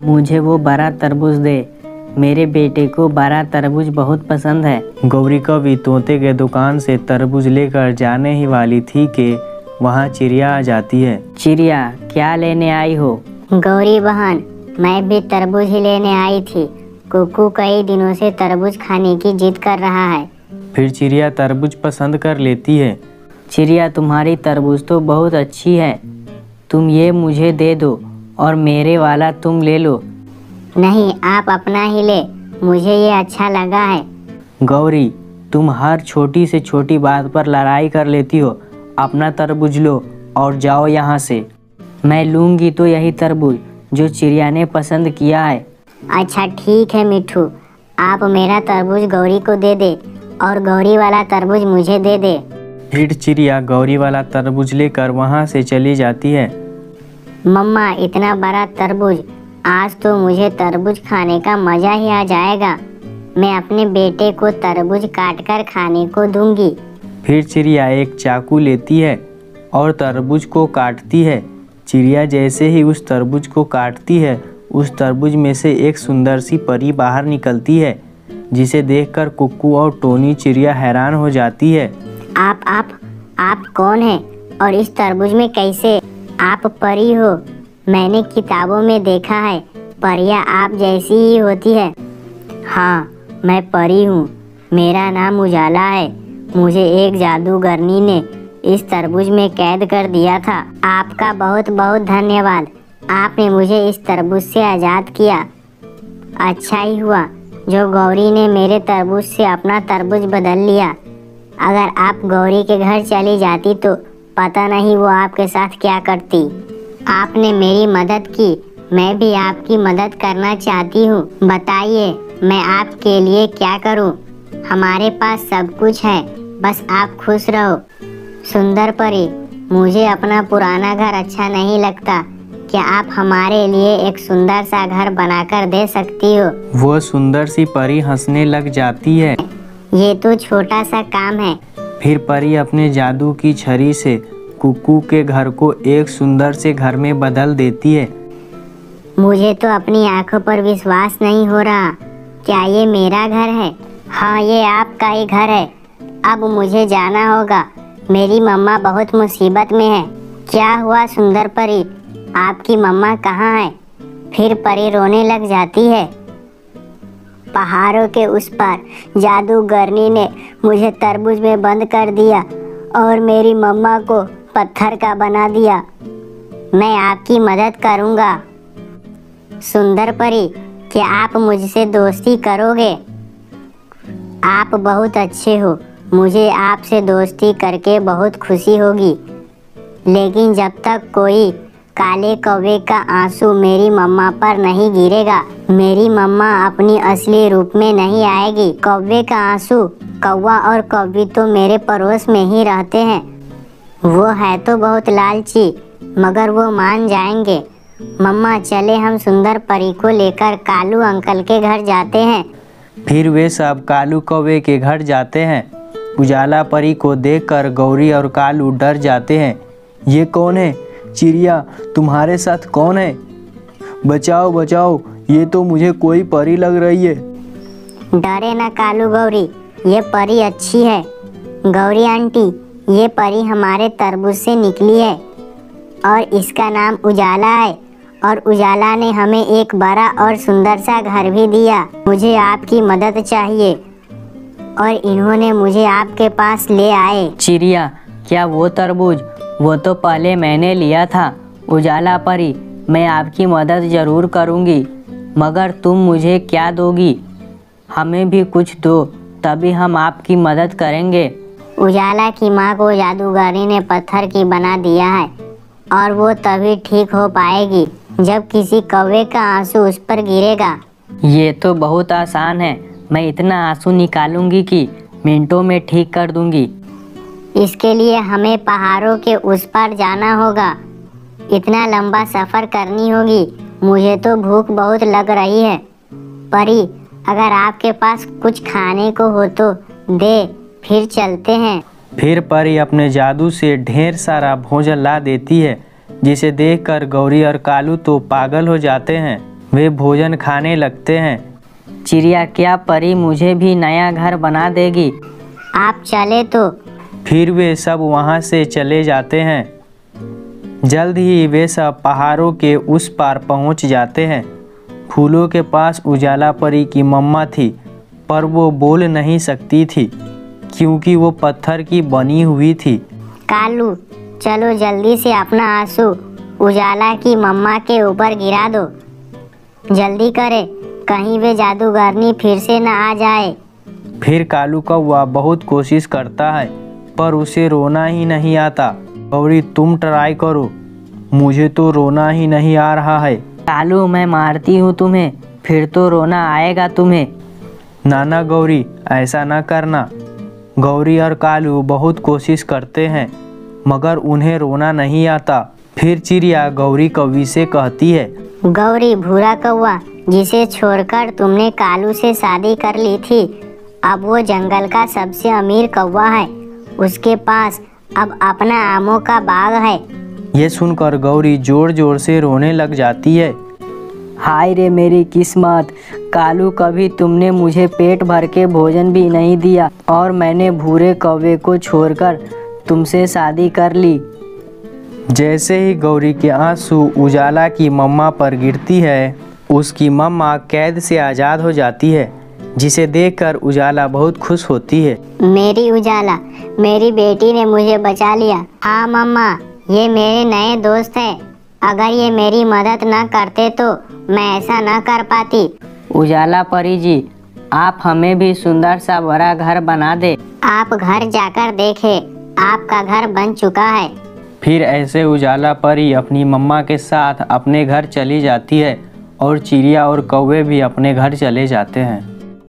मुझे वो बड़ा तरबूज दे। मेरे बेटे को बड़ा तरबूज बहुत पसंद है। गौरी कभी तोते के दुकान से तरबूज लेकर जाने ही वाली थी कि वहाँ चिड़िया आ जाती है। चिड़िया, क्या लेने आई हो? गौरी बहन, मैं भी तरबूज ही लेने आई थी। कुकू कई दिनों से तरबूज खाने की जिद कर रहा है। फिर चिड़िया तरबूज पसंद कर लेती है। चिड़िया, तुम्हारी तरबूज तो बहुत अच्छी है, तुम ये मुझे दे दो और मेरे वाला तुम ले लो। नहीं, आप अपना ही ले, मुझे ये अच्छा लगा है। गौरी, तुम हर छोटी से छोटी बात पर लड़ाई कर लेती हो। अपना तरबूज लो और जाओ यहाँ से। मैं लूँगी तो यही तरबूज जो चिड़िया ने पसंद किया है। अच्छा ठीक है मिठू, आप मेरा तरबूज गौरी को दे दे और गौरी वाला तरबूज मुझे दे दे। फिर चिड़िया गौरी वाला तरबूज लेकर वहाँ से चली जाती है। मम्मा, इतना बड़ा तरबूज, आज तो मुझे तरबूज खाने का मजा ही आ जाएगा। मैं अपने बेटे को तरबूज काटकर खाने को दूंगी। फिर चिड़िया एक चाकू लेती है और तरबूज को काटती है। चिड़िया जैसे ही उस तरबूज को काटती है, उस तरबूज में से एक सुंदर सी परी बाहर निकलती है, जिसे देखकर कुक्कू और टोनी चिड़िया हैरान हो जाती है। आप कौन हैं और इस तरबूज में कैसे? आप परी हो? मैंने किताबों में देखा है, परियां आप जैसी ही होती है। हाँ, मैं परी हूँ, मेरा नाम उजाला है। मुझे एक जादूगरनी ने इस तरबूज में कैद कर दिया था। आपका बहुत बहुत धन्यवाद, आपने मुझे इस तरबूज से आज़ाद किया। अच्छा ही हुआ जो गौरी ने मेरे तरबूज से अपना तरबूज बदल लिया। अगर आप गौरी के घर चली जाती तो पता नहीं वो आपके साथ क्या करती। आपने मेरी मदद की, मैं भी आपकी मदद करना चाहती हूँ। बताइए, मैं आपके लिए क्या करूँ? हमारे पास सब कुछ है, बस आप खुश रहो। सुंदर परी, मुझे अपना पुराना घर अच्छा नहीं लगता। क्या आप हमारे लिए एक सुंदर सा घर बनाकर दे सकती हो? वो सुंदर सी परी हंसने लग जाती है। ये तो छोटा सा काम है। फिर परी अपने जादू की छड़ी से कुक्कू के घर को एक सुंदर से घर में बदल देती है। मुझे तो अपनी आंखों पर विश्वास नहीं हो रहा। क्या ये मेरा घर है? हाँ, ये आपका ही घर है। अब मुझे जाना होगा, मेरी मम्मा बहुत मुसीबत में है। क्या हुआ सुंदर परी, आपकी मम्मा कहाँ है? फिर परी रोने लग जाती है। पहाड़ों के उस पार जादूगरनी ने मुझे तरबूज में बंद कर दिया और मेरी मम्मा को पत्थर का बना दिया। मैं आपकी मदद करूँगा। सुंदर परी, क्या आप मुझसे दोस्ती करोगे? आप बहुत अच्छे हो, मुझे आपसे दोस्ती करके बहुत खुशी होगी। लेकिन जब तक कोई काले कौवे का आंसू मेरी मम्मा पर नहीं गिरेगा, मेरी मम्मा अपनी असली रूप में नहीं आएगी। कौवे का आंसू, कौवा और कौवी तो मेरे पड़ोस में ही रहते हैं। वो है तो बहुत लालची, मगर वो मान जाएंगे। मम्मा, चले हम सुंदर परी को लेकर कालू अंकल के घर जाते हैं। फिर वे सब कालू कौवे के घर जाते हैं। उजाला परी को देखकर गौरी और कालू डर जाते हैं। ये कौन है? चिड़िया, तुम्हारे साथ कौन है? बचाओ बचाओ, ये तो मुझे कोई परी लग रही है। डरे ना कालू गौरी, ये परी अच्छी है। गौरी आंटी, ये परी हमारे तरबूज से निकली है और इसका नाम उजाला है और उजाला ने हमें एक बड़ा और सुंदर सा घर भी दिया। मुझे आपकी मदद चाहिए और इन्होंने मुझे आपके पास ले आए। चिड़िया, क्या वो तरबूज? वो तो पहले मैंने लिया था। उजाला परी, मैं आपकी मदद ज़रूर करूँगी, मगर तुम मुझे क्या दोगी? हमें भी कुछ दो, तभी हम आपकी मदद करेंगे। उजाला की माँ को जादूगरी ने पत्थर की बना दिया है और वो तभी ठीक हो पाएगी जब किसी कौवे का आंसू उस पर गिरेगा। ये तो बहुत आसान है, मैं इतना आंसू निकालूंगी कि मिनटों में ठीक कर दूंगी। इसके लिए हमें पहाड़ों के उस पार जाना होगा, इतना लंबा सफ़र करनी होगी। मुझे तो भूख बहुत लग रही है। परी, अगर आपके पास कुछ खाने को हो तो दे, फिर चलते हैं। फिर परी अपने जादू से ढेर सारा भोजन ला देती है, जिसे देखकर गौरी और कालू तो पागल हो जाते हैं। वे भोजन खाने लगते हैं। चिड़िया, क्या परी मुझे भी नया घर बना देगी? आप चले तो। फिर वे सब वहाँ से चले जाते हैं। जल्द ही वे सब पहाड़ों के उस पार पहुँच जाते हैं। फूलों के पास उजाला परी की मम्मा थी, पर वो बोल नहीं सकती थी क्योंकि वो पत्थर की बनी हुई थी। कालू, चलो जल्दी से अपना आंसू उजाला की मम्मा के ऊपर गिरा दो। जल्दी करे, कहीं वे जादूगरनी फिर से न आ जाए। फिर कालू कौवा बहुत कोशिश करता है, पर उसे रोना ही नहीं आता। गौरी, तुम ट्राई करो, मुझे तो रोना ही नहीं आ रहा है। कालू, मैं मारती हूँ तुम्हें, फिर तो रोना आएगा तुम्हें। नाना गौरी, ऐसा न करना। गौरी और कालू बहुत कोशिश करते हैं, मगर उन्हें रोना नहीं आता। फिर चिड़िया गौरी कौवी से कहती है, गौरी भूरा कौवा, जिसे छोड़कर तुमने कालू से शादी कर ली थी, अब वो जंगल का सबसे अमीर कौवा है। उसके पास अब अपना आमों का बाग है। ये सुनकर गौरी जोर जोर से रोने लग जाती है। हाय रे मेरी किस्मत, कालू, कभी तुमने मुझे पेट भर के भोजन भी नहीं दिया और मैंने भूरे कौवे को छोड़कर तुमसे शादी कर ली। जैसे ही गौरी के आंसू उजाला की मम्मा पर गिरती है, उसकी मम्मा कैद से आज़ाद हो जाती है, जिसे देखकर उजाला बहुत खुश होती है। मेरी उजाला, मेरी बेटी ने मुझे बचा लिया। हाँ मम्मा, ये मेरे नए दोस्त हैं। अगर ये मेरी मदद न करते तो मैं ऐसा न कर पाती। उजाला परी जी, आप हमें भी सुंदर सा बड़ा घर बना दे। आप घर जाकर देखें, आपका घर बन चुका है। फिर ऐसे उजाला परी अपनी मम्मा के साथ अपने घर चली जाती है और चिड़िया और कौवे भी अपने घर चले जाते हैं।